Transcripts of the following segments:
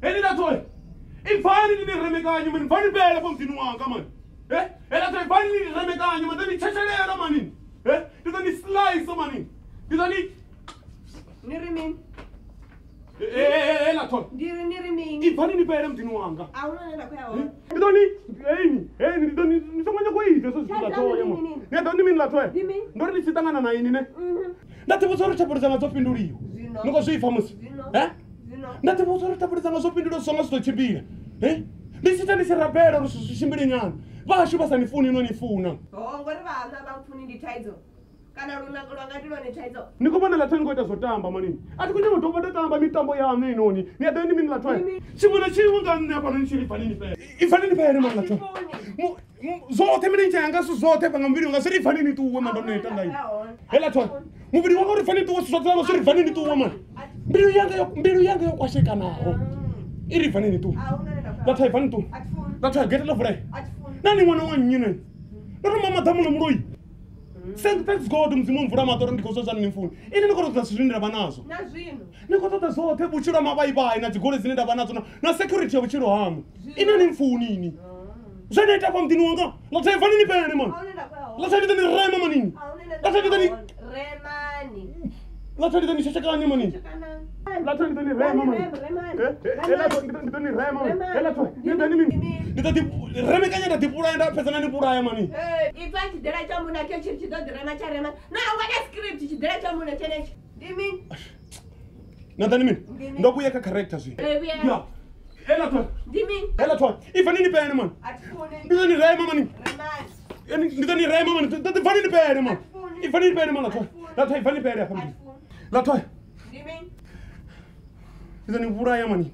Ela toy. In finally ni remekanyo man finally bela pom tinuanga man. Ela toy finally remekanyo man dani chachalera manin. Dani slice manin. Dani Nirimin. Ela toy. Nirimin. In finally bela pom tinuanga. Auna nenda kwa hawa. Dani dani nisomanya kwa hizo so sila toy yamo. Ne dani min la toy. Ndori ni sitangana na ini ne. Ndate bozoro chapurza ngazopinduriyo. Nuko zwi famous. Ndate bozoro chapurza ngazopinduriyo songa sitochibira. Lisita nisirapera rusushimbiри nyana. Vashu basanifuni inonifuna. Ngori vana vamfuni nditaidzo. Kana runangiro nditaidzo. Nikubona la tango itazotamba manini. Ati kunyama toba tamba mitambo ya amne inoni. Ni adani mini la twaye. Chimuna chimunga napa nishiri fanini pere. Ifanini pere man la twaye. Zote mini changa su zote pangambiri ngasiri fanini tu woman donne tanga. Ela twaye. Mubiri wangu rifani tu zote ngasiri fanini tu woman. Mbiru yanga yo kwasheka naho. Iri fanini tu. La twaye fanini tu. La twaye get love right. Nani mwana wanyine. Naro mama damu na muroi. Thanks God mzimu mvura matoro ndikozoza nimfuni. Ini nikotota zvinira banazo. Na zvino. Nikotota zote buchira mabaibai na dzigole dzinenda banazo na security buchiro hamu. Ini nimfuni ini. Zvaneta pa mdini wanga. Lotsa fanini pene man. Lotsa ndani rema manini. Lotsa ndani remani. Lotsa ndani shachakanya manini. Lotsa ndani rema manini. Ela ndani rema manini. Ela to. Ndani mimi. Ndati reme kanya ndati pura enda pesa nani pura ya manini. Ifanti dera chamuna kechi chido rema cha rema. Na wada script chidera chamuna chene. Dimi. Ndani mimi. Ndobuye ka characters wi. Yeah. Ela to. Dimi. Ela to. Ifanini pene man. Ndani rema manini. Remani. Ndani rema manini. Ndati fanini pene man. Ifanini pene man la to. La to ifanini pene ya. La to. Dimi. Ndani pura ya manini.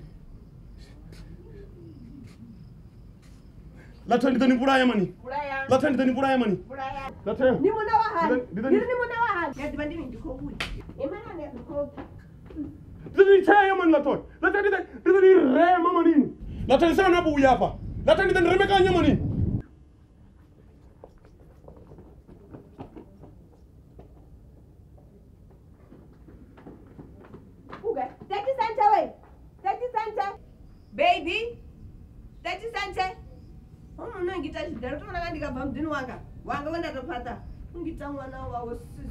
La tandi tani buraya mani. Buraya. La tandi tani buraya mani. Buraya. La tandi. Ni muna wahali. Ni muna wahali. Ya dibandi ni ndikobuye. Imana ne ndikobuye. Ndini chaya mani la tandi. La tandi tani rema mani. La tandi sana buya hapa. La tandi tani remeka nya mani. Uga, tati santa we. Tati santa. Baby. Tati santa. Ngita chidhara tona kandikabva mudhini wanga wenda topata ungita mwana wawo sisi